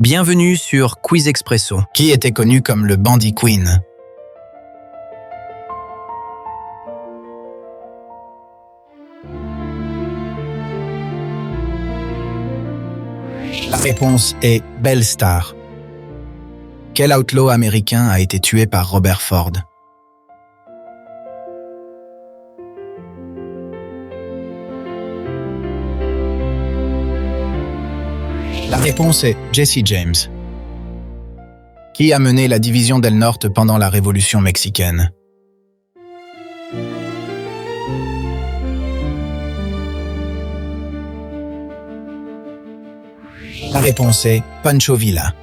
Bienvenue sur Quiz Expresso. Qui était connu comme le Bandit Queen? La réponse est Belle Starr. Quel outlaw américain a été tué par Robert Ford? La réponse est Jesse James. Qui a mené la division del Norte pendant la Révolution mexicaine? La réponse est Pancho Villa.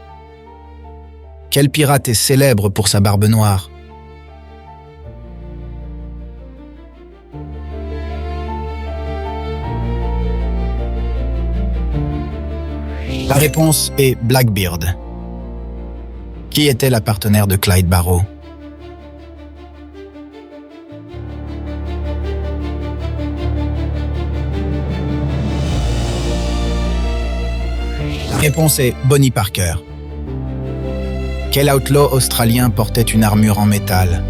Quel pirate est célèbre pour sa barbe noire? La réponse est Blackbeard. Qui était la partenaire de Clyde Barrow? La réponse est Bonnie Parker. Quel outlaw australien portait une armure en métal?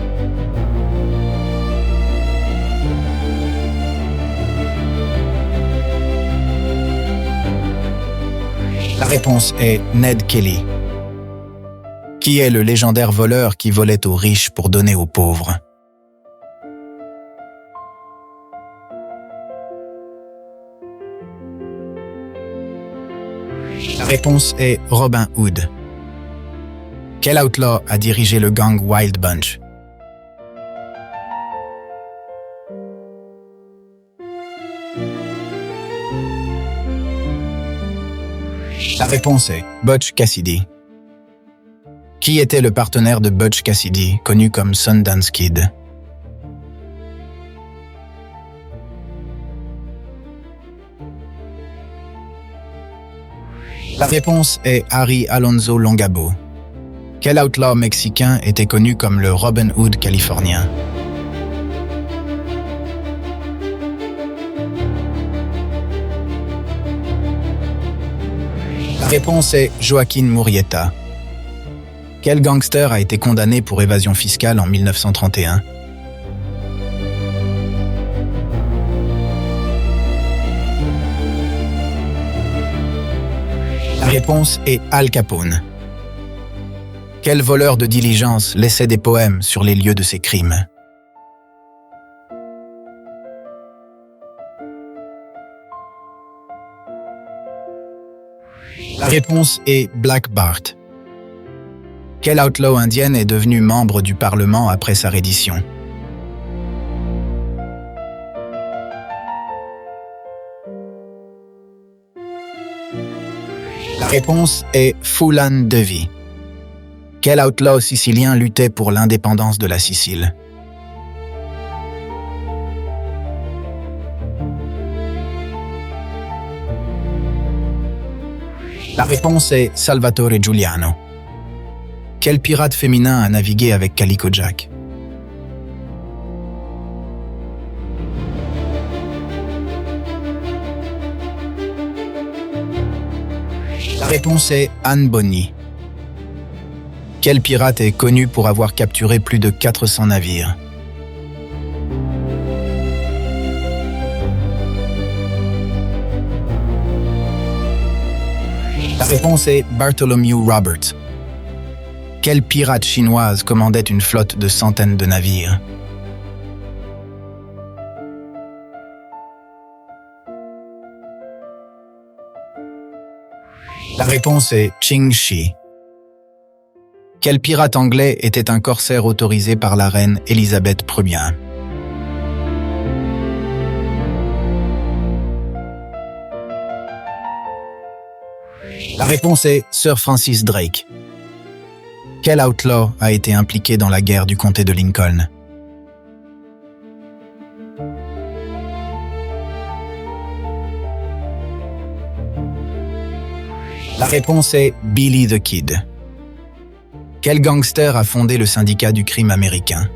La réponse est Ned Kelly. Qui est le légendaire voleur qui volait aux riches pour donner aux pauvres? La réponse est Robin Hood. Quel outlaw a dirigé le gang Wild Bunch? La réponse est Butch Cassidy. Qui était le partenaire de Butch Cassidy, connu comme Sundance Kid? La réponse est Harry Alonzo Longabo. Quel outlaw mexicain était connu comme le Robin Hood californien? La réponse est Joaquin Murrieta. Quel gangster a été condamné pour évasion fiscale en 1931? La réponse est Al Capone. Quel voleur de diligence laissait des poèmes sur les lieux de ses crimes? La réponse est Black Bart. Quel outlaw indienne est devenu membre du Parlement après sa reddition? La réponse est Fulan Devi. Quel outlaw sicilien luttait pour l'indépendance de la Sicile? La réponse est Salvatore Giuliano. Quel pirate féminin a navigué avec Calico Jack? La réponse est Anne Bonny. Quel pirate est connu pour avoir capturé plus de 400 navires? La réponse est Bartholomew Roberts. Quelle pirate chinoise commandait une flotte de centaines de navires? La réponse est Ching Shi. Quel pirate anglais était un corsaire autorisé par la reine Élisabeth Ier? La réponse est Sir Francis Drake. Quel outlaw a été impliqué dans la guerre du comté de Lincoln? La réponse est Billy the Kid. Quel gangster a fondé le syndicat du crime américain?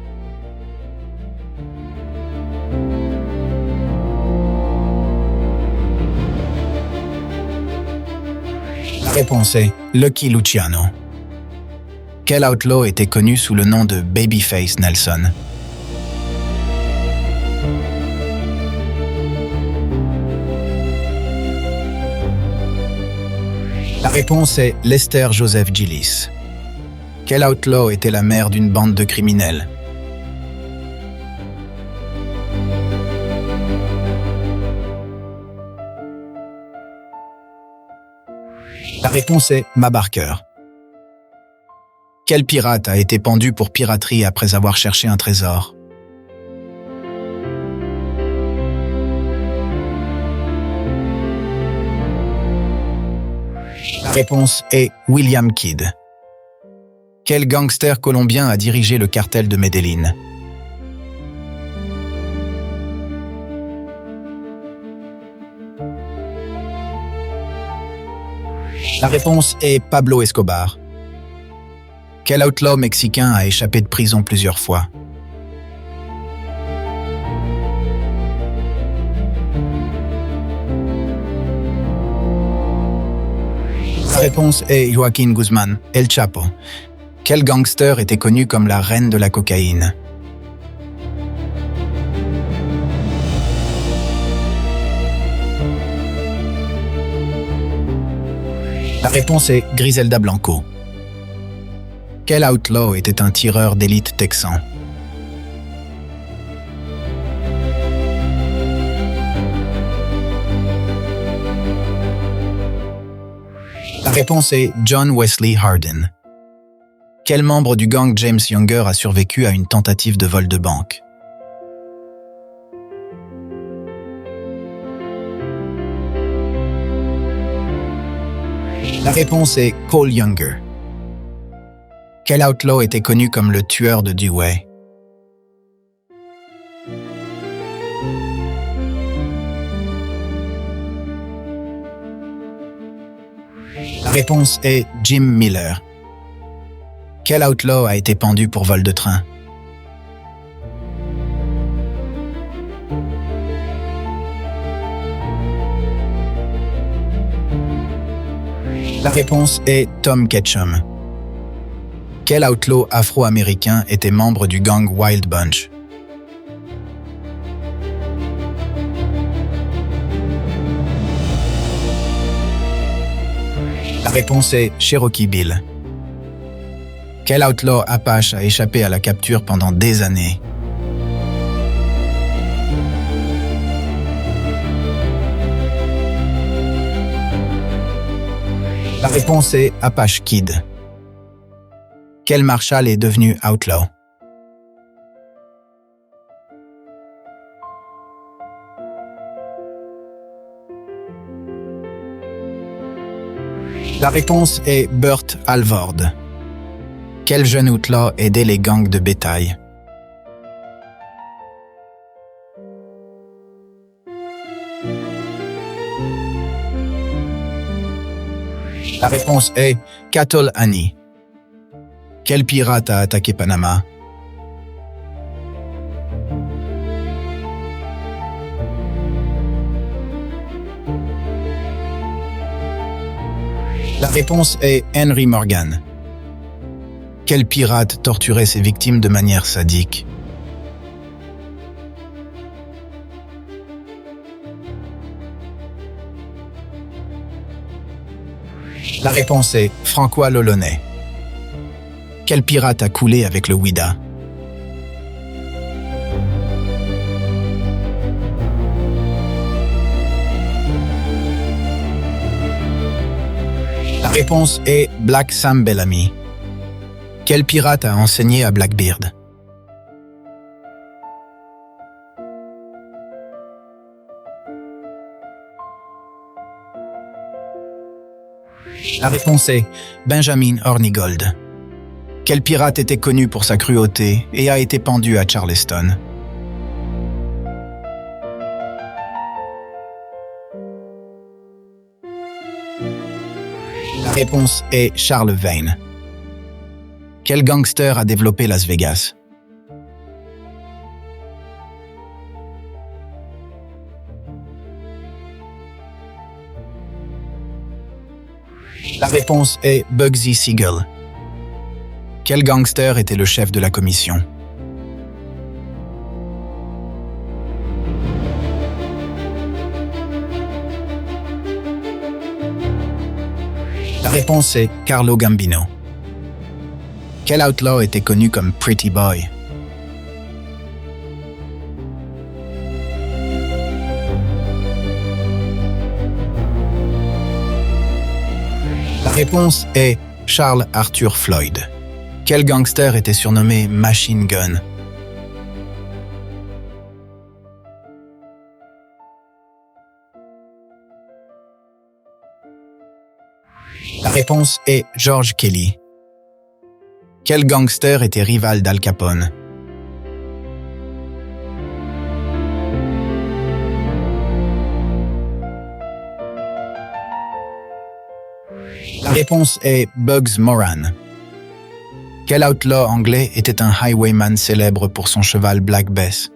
La réponse est Lucky Luciano. Quel outlaw était connu sous le nom de Babyface Nelson? La réponse est Lester Joseph Gillis. Quel outlaw était la mère d'une bande de criminels? La réponse est Ma Barker. Quel pirate a été pendu pour piraterie après avoir cherché un trésor? La réponse est William Kidd. Quel gangster colombien a dirigé le cartel de Medellín? La réponse est Pablo Escobar. Quel outlaw mexicain a échappé de prison plusieurs fois? La réponse est Joaquín Guzmán, El Chapo. Quel gangster était connu comme la reine de la cocaïne? La réponse est Griselda Blanco. Quel outlaw était un tireur d'élite texan? La réponse est John Wesley Hardin. Quel membre du gang James Younger a survécu à une tentative de vol de banque? La réponse est Cole Younger. Quel outlaw était connu comme le tueur de Dewey? La réponse est Jim Miller. Quel outlaw a été pendu pour vol de train? La réponse est Tom Ketchum. Quel outlaw afro-américain était membre du gang Wild Bunch? La réponse est Cherokee Bill. Quel outlaw Apache a échappé à la capture pendant des années? La réponse est Apache Kid. Quel marshal est devenu outlaw? La réponse est Burt Alvord. Quel jeune outlaw aidait les gangs de bétail? La réponse est Cattle Annie. Quel pirate a attaqué Panama? La réponse est Henry Morgan. Quel pirate torturait ses victimes de manière sadique? La réponse est François l'Olonnais. Quel pirate a coulé avec le Ouida? La réponse est Black Sam Bellamy. Quel pirate a enseigné à Blackbeard? La réponse est Benjamin Hornigold. Quel pirate était connu pour sa cruauté et a été pendu à Charleston? La réponse est Charles Vane. Quel gangster a développé Las Vegas? La réponse est Bugsy Siegel. Quel gangster était le chef de la commission? La réponse est Carlo Gambino. Quel outlaw était connu comme Pretty Boy? La réponse est Charles Arthur Floyd. Quel gangster était surnommé Machine Gun? La réponse est George Kelly. Quel gangster était rival d'Al Capone? La réponse est Bugs Moran. Quel outlaw anglais était un highwayman célèbre pour son cheval Black Bess?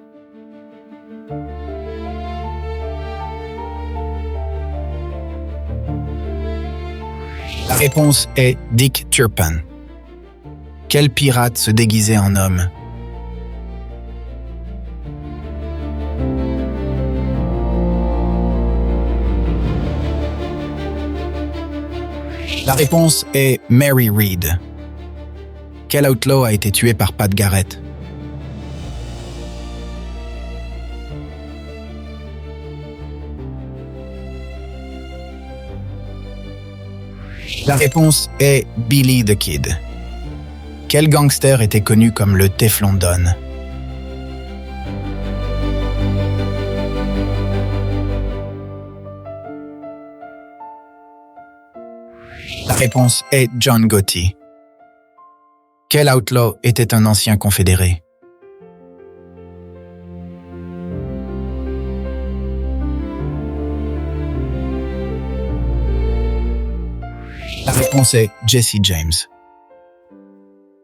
La réponse est Dick Turpin. Quel pirate se déguisait en homme? La réponse est Mary Read. Quel outlaw a été tué par Pat Garrett? La réponse est Billy the Kid. Quel gangster était connu comme le Teflon Don? La réponse est John Gotti. Quel outlaw était un ancien confédéré? La réponse est Jesse James.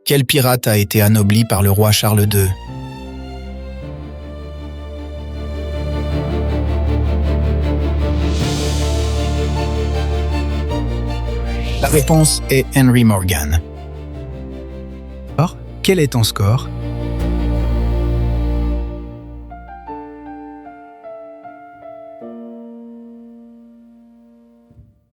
Quel pirate a été anobli par le roi Charles II? La réponse est Henry Morgan. Or, quel est ton score?